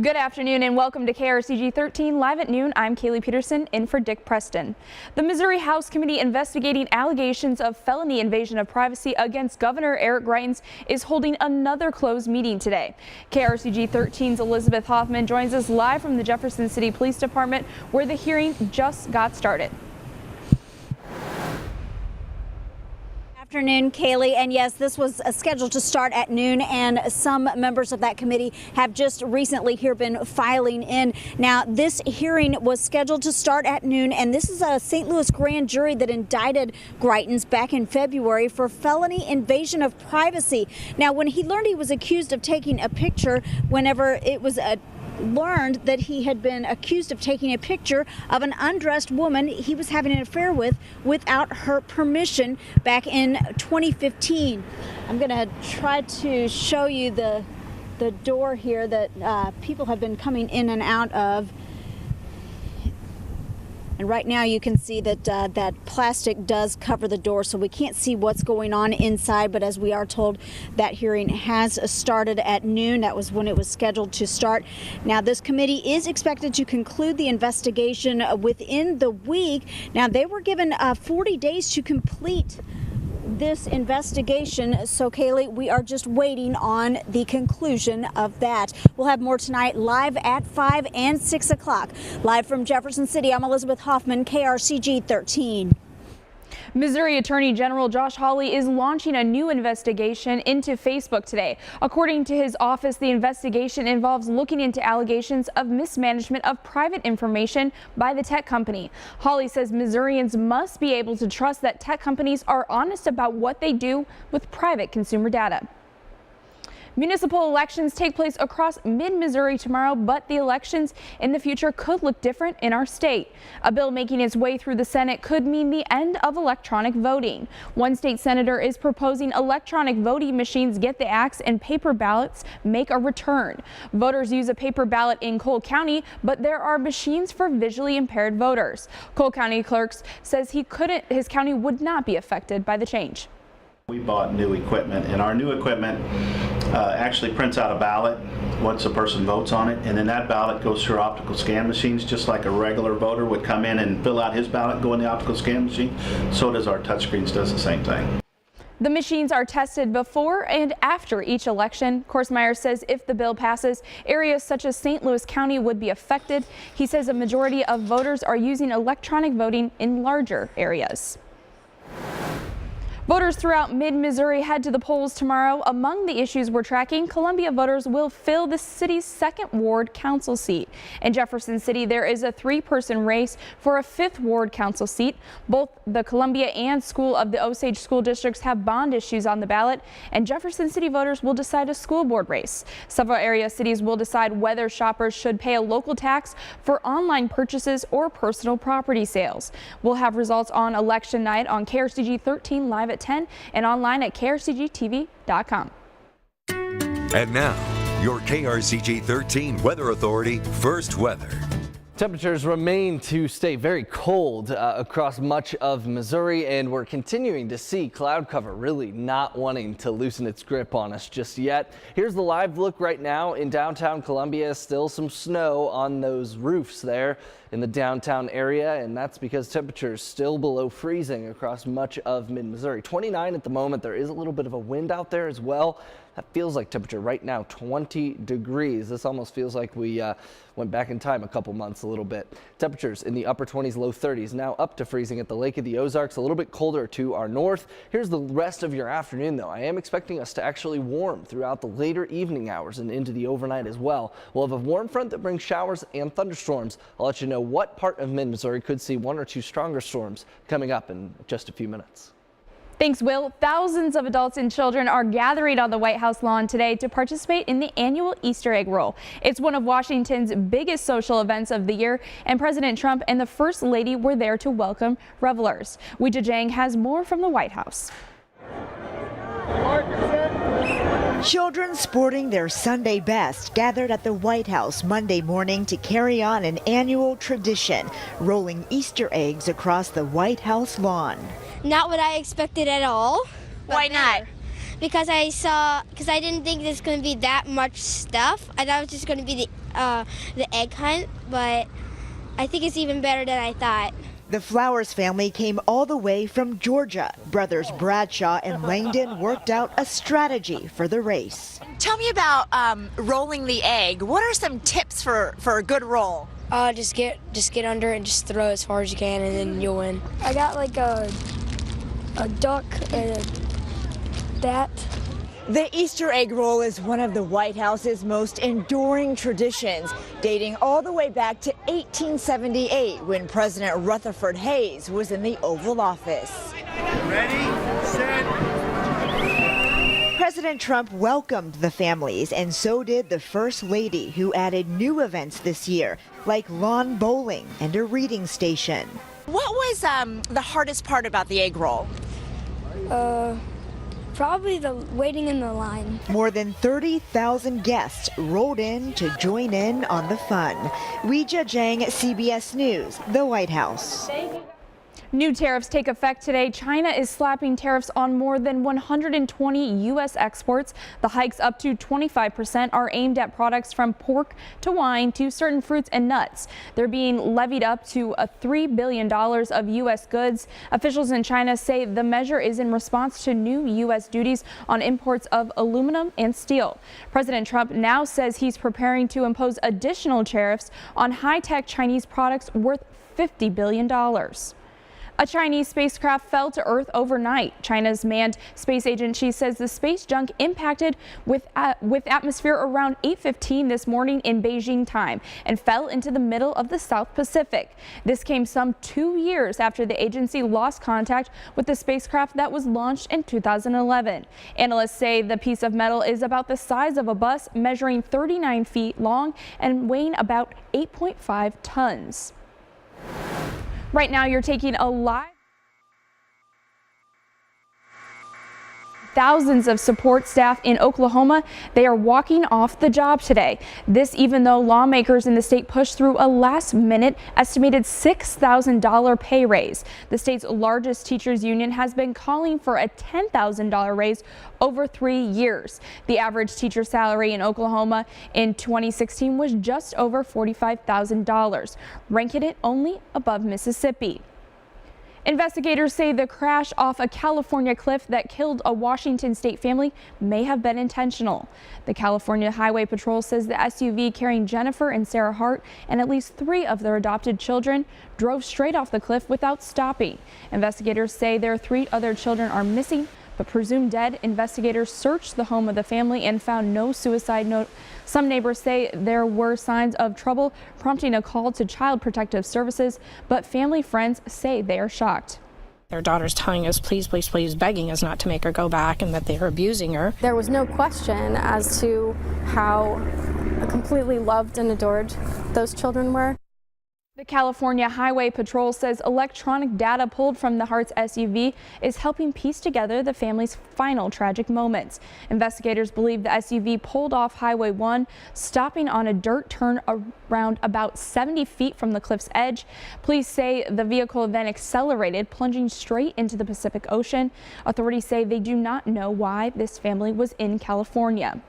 Good afternoon and welcome to KRCG 13 Live at Noon. I'm Kaylee Peterson in for Dick Preston. The Missouri House Committee investigating allegations of felony invasion of privacy against Governor Eric Greitens is holding another closed meeting today. KRCG 13's Elizabeth Hoffman joins us live from the Jefferson City Police Department where the hearing just got started. Afternoon, Kaylee, and yes, this was scheduled to start at noon, and some members of that committee have just recently here been filing in. Now, this hearing was scheduled to start at noon, and this is a St. Louis grand jury that indicted Greitens back in February for felony invasion of privacy. Now, when he learned he was accused of taking a picture, whenever it was learned that he had been accused of taking a picture of an undressed woman he was having an affair with without her permission back in 2015. I'm going to try to show you the door here that people have been coming in and out of. And right now you can see that that plastic does cover the door, so we can't see what's going on inside. But as we are told, that hearing has started at noon. That was when it was scheduled to start. Now, this committee is expected to conclude the investigation within the week. Now, they were given 40 days to complete this investigation. So, Kaylee, we are just waiting on the conclusion of that. We'll have more tonight live at 5 and 6 o'clock. Live from Jefferson City, I'm Elizabeth Hoffman, KRCG 13. Missouri Attorney General Josh Hawley is launching a new investigation into Facebook today. According to his office, the investigation involves looking into allegations of mismanagement of private information by the tech company. Hawley says Missourians must be able to trust that tech companies are honest about what they do with private consumer data. Municipal elections take place across mid-Missouri tomorrow, but the elections in the future could look different in our state. A bill making its way through the Senate could mean the end of electronic voting. One state senator is proposing electronic voting machines get the axe and paper ballots make a return. Voters use a paper ballot in Cole County, but there are machines for visually impaired voters. Cole County Clerks says his county would not be affected by the change. We bought new equipment, and our new equipment actually prints out a ballot once a person votes on it, and then that ballot goes through optical scan machines just like a regular voter would come in and fill out his ballot, go in the optical scan machine. So does our touchscreens, does the same thing. The machines are tested before and after each election. Korsmeyer says if the bill passes, areas such as St. Louis County would be affected. He says a majority of voters are using electronic voting in larger areas. Voters throughout mid-Missouri head to the polls tomorrow. Among the issues we're tracking, Columbia voters will fill the city's 2nd Ward Council seat. In Jefferson City, there is a 3-person race for a 5th Ward Council seat. Both the Columbia and School of the Osage school districts have bond issues on the ballot, and Jefferson City voters will decide a school board race. Several area cities will decide whether shoppers should pay a local tax for online purchases or personal property sales. We'll have results on election night on KRCG 13 Live at 10 and online at krcgtv.com. And now, your KRCG 13 Weather Authority First Weather. Temperatures remain to stay very cold across much of Missouri, and we're continuing to see cloud cover really not wanting to loosen its grip on us just yet. Here's the live look right now in downtown Columbia. Still some snow on those roofs there in the downtown area, and that's because temperatures still below freezing across much of mid-Missouri. 29 at the moment. There is a little bit of a wind out there as well. That feels like temperature right now, 20 degrees. This almost feels like we went back in time a couple months a little bit. Temperatures in the upper 20s, low 30s, now up to freezing at the Lake of the Ozarks, a little bit colder to our north. Here's the rest of your afternoon, though. I am expecting us to actually warm throughout the later evening hours and into the overnight as well. We'll have a warm front that brings showers and thunderstorms. I'll let you know what part of mid-Missouri could see 1 or 2 stronger storms coming up in just a few minutes. Thanks, Will. Thousands of adults and children are gathering on the White House lawn today to participate in the annual Easter egg roll. It's one of Washington's biggest social events of the year, and President Trump and the First Lady were there to welcome revelers. Weijia Jiang has more from the White House. Children sporting their Sunday best gathered at the White House Monday morning to carry on an annual tradition, rolling Easter eggs across the White House lawn. Not what I expected at all. Why not? because I didn't think there's going to be that much stuff. I thought it was just going to be the egg hunt, but I think it's even better than I thought. The Flowers family came all the way from Georgia. Brothers Bradshaw and Langdon worked out a strategy for the race. Tell me about rolling the egg. What are some tips for a good roll? Just get under it and just throw as far as you can, and then you'll win. I got like a duck and a bat. The Easter egg roll is one of the White House's most enduring traditions, dating all the way back to 1878 when President Rutherford Hayes was in the Oval Office. Ready, set. President Trump welcomed the families, and so did the First Lady, who added new events this year, like lawn bowling and a reading station. What was the hardest part about the egg roll? Probably the waiting in the line. More than 30,000 guests rolled in to join in on the fun. Weijia Zhang, CBS News, the White House. New tariffs take effect today. China is slapping tariffs on more than 120 U.S. exports. The hikes up to 25% are aimed at products from pork to wine to certain fruits and nuts. They're being levied up to $3 billion of U.S. goods. Officials in China say the measure is in response to new U.S. duties on imports of aluminum and steel. President Trump now says he's preparing to impose additional tariffs on high-tech Chinese products worth $50 billion. A Chinese spacecraft fell to Earth overnight. China's manned space agency says the space junk impacted with atmosphere around 8:15 this morning in Beijing time and fell into the middle of the South Pacific. This came some 2 years after the agency lost contact with the spacecraft that was launched in 2011. Analysts say the piece of metal is about the size of a bus, measuring 39 feet long and weighing about 8.5 tons. Right now, you're taking a live. Thousands of support staff in Oklahoma, they are walking off the job today. This even though lawmakers in the state pushed through a last-minute estimated $6,000 pay raise. The state's largest teachers union has been calling for a $10,000 raise over 3 years. The average teacher salary in Oklahoma in 2016 was just over $45,000, ranking it only above Mississippi. Investigators say the crash off a California cliff that killed a Washington state family may have been intentional. The California Highway Patrol says the SUV carrying Jennifer and Sarah Hart and at least 3 of their adopted children drove straight off the cliff without stopping. Investigators say their 3 other children are missing but presumed dead. Investigators searched the home of the family and found no suicide note. Some neighbors say there were signs of trouble, prompting a call to Child Protective Services, but family friends say they are shocked. Their daughter's telling us, please, please, please, begging us not to make her go back and that they are abusing her. There was no question as to how completely loved and adored those children were. The California Highway Patrol says electronic data pulled from the Hart's SUV is helping piece together the family's final tragic moments. Investigators believe the SUV pulled off Highway 1, stopping on a dirt turn around about 70 feet from the cliff's edge. Police say the vehicle then accelerated, plunging straight into the Pacific Ocean. Authorities say they do not know why this family was in California.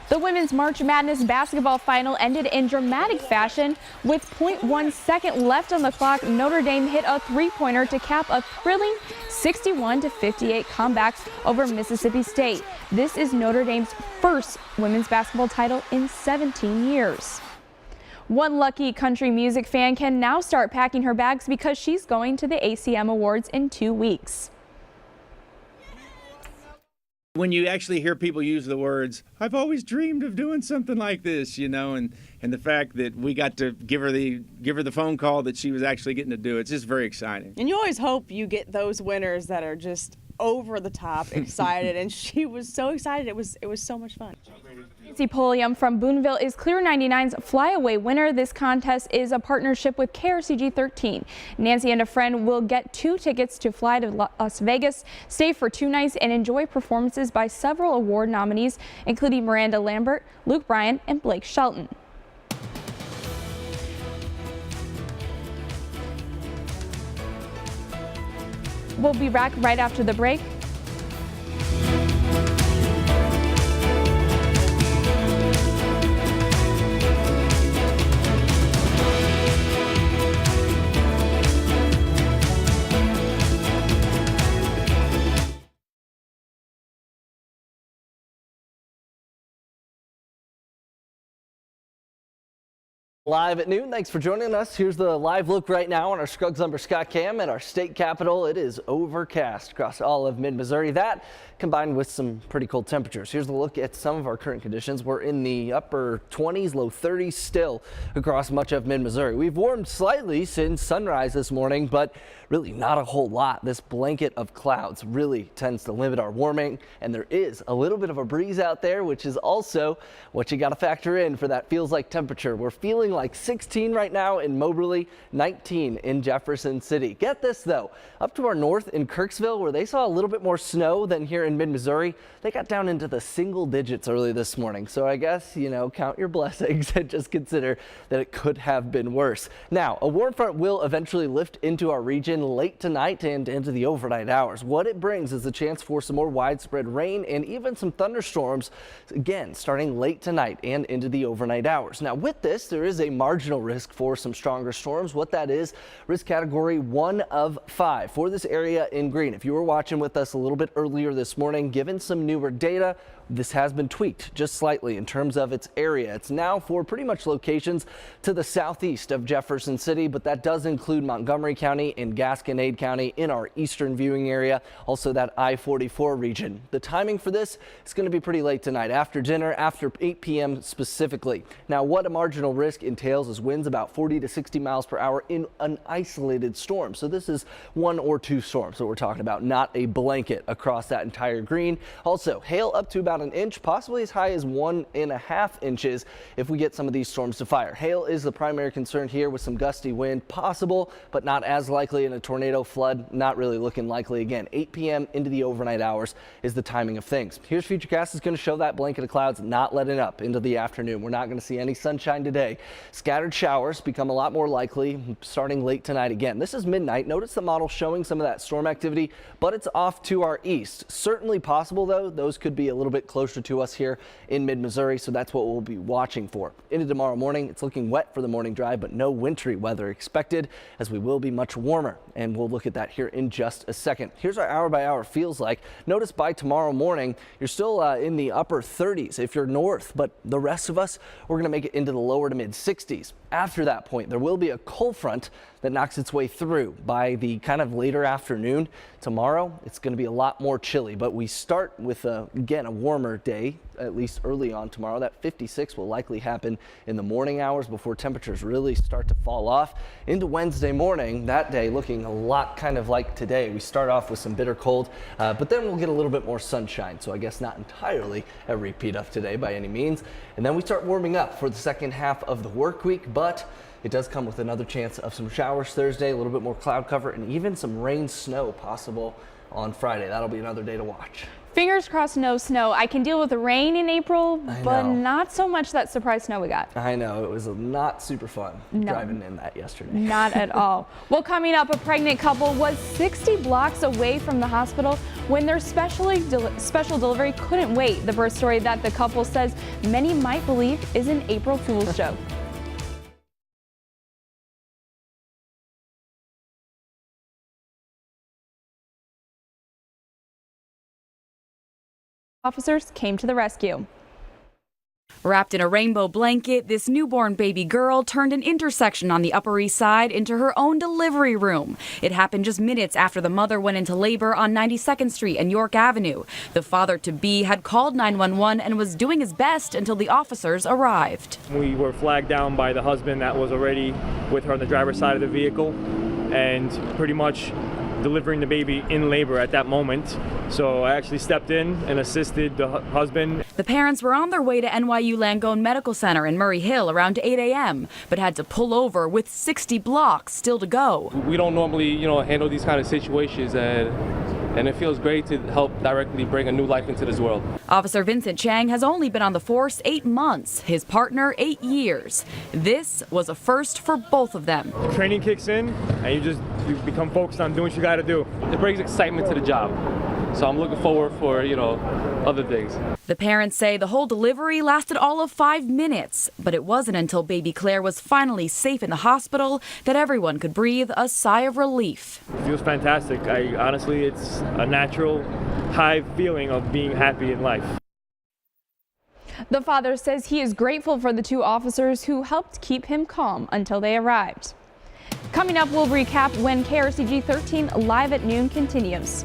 The Women's March Madness basketball final ended in dramatic fashion. With 0.1 second left on the clock, Notre Dame hit a three-pointer to cap a thrilling 61-58 comeback over Mississippi State. This is Notre Dame's first women's basketball title in 17 years. One lucky country music fan can now start packing her bags because she's going to the ACM Awards in 2 weeks. When you actually hear people use the words, I've always dreamed of doing something like this, you know, and the fact that we got to give her the phone call that she was actually getting to do, it's just very exciting. And you always hope you get those winners that are just over the top excited, and she was so excited. It was so much fun. Nancy Pulliam from Boonville is Clear 99's flyaway winner. This contest is a partnership with KRCG 13. Nancy and a friend will get 2 tickets to fly to Las Vegas, stay for 2 nights, and enjoy performances by several award nominees, including Miranda Lambert, Luke Bryan, and Blake Shelton. We'll be back right after the break. Live at noon. Thanks for joining us. Here's the live look right now on our Scruggs Lumber Skycam at our state capitol. It is overcast across all of mid-Missouri. That combined with some pretty cold temperatures. Here's a look at some of our current conditions. We're in the upper 20s, low 30s still across much of mid-Missouri. We've warmed slightly since sunrise this morning, but really not a whole lot. This blanket of clouds really tends to limit our warming, and there is a little bit of a breeze out there, which is also what you got to factor in for that feels like temperature. We're feeling like 16 right now in Moberly, 19 in Jefferson City. Get this though, up to our north in Kirksville, where they saw a little bit more snow than here in mid-Missouri, they got down into the single digits early this morning. So I guess, you know, count your blessings and just consider that it could have been worse. Now, a warm front will eventually lift into our region late tonight and into the overnight hours. What it brings is a chance for some more widespread rain and even some thunderstorms, again, starting late tonight and into the overnight hours. Now, with this, there is a marginal risk for some stronger storms. What that is, risk category 1 of 5 for this area in green. If you were watching with us a little bit earlier this morning, given some newer data, this has been tweaked just slightly in terms of its area. It's now for pretty much locations to the southeast of Jefferson City, but that does include Montgomery County and Gasconade County in our eastern viewing area, also that I-44 region. The timing for this is going to be pretty late tonight, after dinner, after 8 p.m. specifically. Now, what a marginal risk entails is winds about 40 to 60 miles per hour in an isolated storm. So this is 1 or 2 storms that we're talking about, not a blanket across that entire green. Also, hail up to about an inch, possibly as high as 1.5 inches if we get some of these storms to fire. Hail is the primary concern here, with some gusty wind possible, but not as likely in a tornado. Flood not really looking likely. Again, 8 p.m. into the overnight hours is the timing of things. Here's Futurecast is going to show that blanket of clouds not letting up into the afternoon. We're not going to see any sunshine today. Scattered showers become a lot more likely starting late tonight again. This is midnight. Notice the model showing some of that storm activity, but it's off to our east. Certainly possible though. Those could be a little bit closer to us here in mid-Missouri, so that's what we'll be watching for. Into tomorrow morning, it's looking wet for the morning drive, but no wintry weather expected, as we will be much warmer, and we'll look at that here in just a second. Here's our hour-by-hour feels like. Notice by tomorrow morning, you're still in the upper 30s if you're north, but the rest of us, we're going to make it into the lower to mid 60s. After that point, there will be a cold front that knocks its way through by the kind of later afternoon. Tomorrow, it's going to be a lot more chilly, but we start with, again, a warmer day, at least early on tomorrow. That 56 will likely happen in the morning hours before temperatures really start to fall off. Into Wednesday morning, that day looking a lot kind of like today. We start off with some bitter cold, but then we'll get a little bit more sunshine. So I guess not entirely a repeat of today by any means. And then we start warming up for the second half of the work week, but it does come with another chance of some showers Thursday, a little bit more cloud cover, and even some rain snow possible on Friday. That'll be another day to watch. Fingers crossed, no snow. I can deal with the rain in April, but not so much that surprise snow we got. I know, it was not super fun driving in that yesterday. Not at all. Well, coming up, a pregnant couple was 60 blocks away from the hospital when their special delivery couldn't wait. The birth story that the couple says many might believe is an April Fool's joke. Officers came to the rescue. Wrapped in a rainbow blanket, this newborn baby girl turned an intersection on the Upper East Side into her own delivery room. It happened just minutes after the mother went into labor on 92nd Street and York Avenue. The father-to-be had called 911 and was doing his best until the officers arrived. We were flagged down by the husband that was already with her on the driver's side of the vehicle, and pretty much delivering the baby in labor at that moment. So I actually stepped in and assisted the husband. The parents were on their way to NYU Langone Medical Center in Murray Hill around 8 a.m., but had to pull over with 60 blocks still to go. We don't normally, handle these kind of situations, and it feels great to help directly bring a new life into this world. Officer Vincent Chang has only been on the force 8 months, his partner 8 years. This was a first for both of them. Training kicks in and you become focused on doing what you got to do. It brings excitement to the job. So I'm looking forward for, other things. The parents say the whole delivery lasted all of 5 minutes, but it wasn't until baby Claire was finally safe in the hospital that everyone could breathe a sigh of relief. It feels fantastic. Honestly, it's a natural high feeling of being happy in life. The father says he is grateful for the two officers who helped keep him calm until they arrived. Coming up, we'll recap when KRCG 13 Live at Noon continues.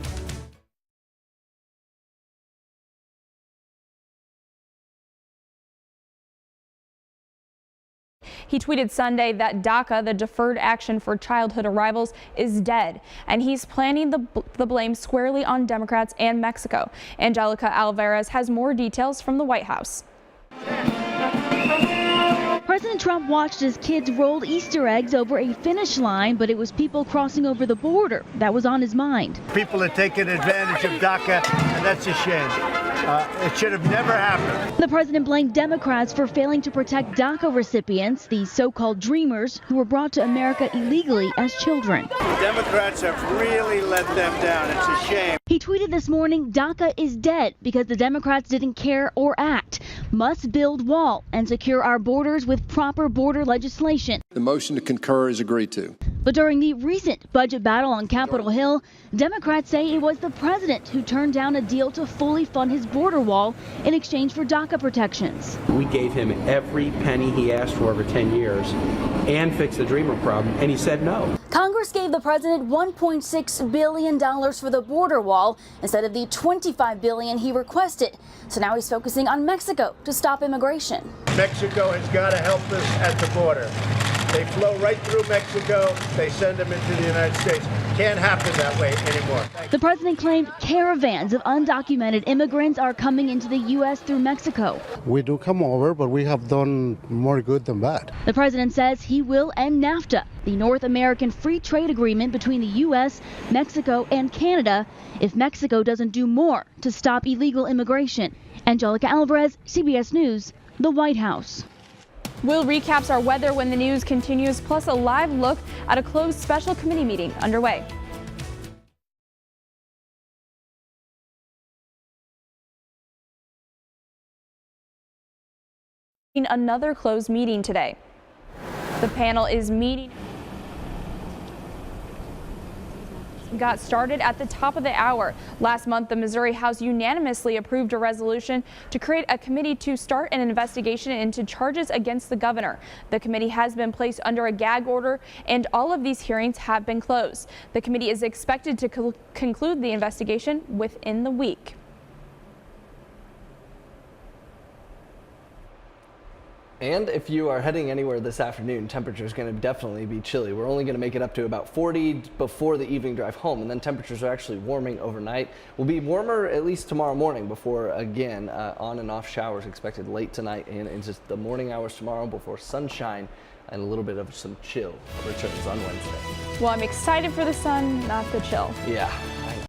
He tweeted Sunday that DACA, the Deferred Action for Childhood Arrivals, is dead, and he's planning the blame squarely on Democrats and Mexico. Angelica Alvarez has more details from the White House. President Trump watched as kids rolled Easter eggs over a finish line, but it was people crossing over the border that was on his mind. People are taking advantage of DACA, and that's a shame. It should have never happened. The president blamed Democrats for failing to protect DACA recipients, these so-called dreamers who were brought to America illegally as children. Democrats have really let them down. It's a shame. He tweeted this morning, DACA is dead because the Democrats didn't care or act. Must build wall and secure our borders with proper border legislation. The motion to concur is agreed to. But during the recent budget battle on Capitol Hill, Democrats say it was the president who turned down a deal to fully fund his border wall in exchange for DACA protections. We gave him every penny he asked for over 10 years and fixed the Dreamer problem, and he said no. Congress gave the president $1.6 billion for the border wall instead of the $25 billion he requested. So now he's focusing on Mexico to stop immigration. Mexico has got to help us at the border. They flow right through Mexico. They send them into the United States. Can't happen that way anymore. The president claimed caravans of undocumented immigrants are coming into the U.S. through Mexico. We do come over, but we have done more good than bad. The president says he will end NAFTA, the North American Free Trade Agreement between the U.S., Mexico, and Canada, if Mexico doesn't do more to stop illegal immigration. Angelica Alvarez, CBS News, the White House. Will recaps our weather when the news continues, plus a live look at a closed special committee meeting underway. Another closed meeting today. The panel is meeting. Got started at the top of the hour. Last month, the Missouri House unanimously approved a resolution to create a committee to start an investigation into charges against the governor. The committee has been placed under a gag order, and all of these hearings have been closed. The committee is expected to conclude the investigation within the week. And if you are heading anywhere this afternoon, temperature is going to definitely be chilly. We're only going to make it up to about 40 before the evening drive home, and then temperatures are actually warming overnight. Will be warmer at least tomorrow morning before, again, on and off showers expected late tonight and into the morning hours tomorrow before sunshine and a little bit of some chill returns on Wednesday. Well, I'm excited for the sun, not the chill. Yeah.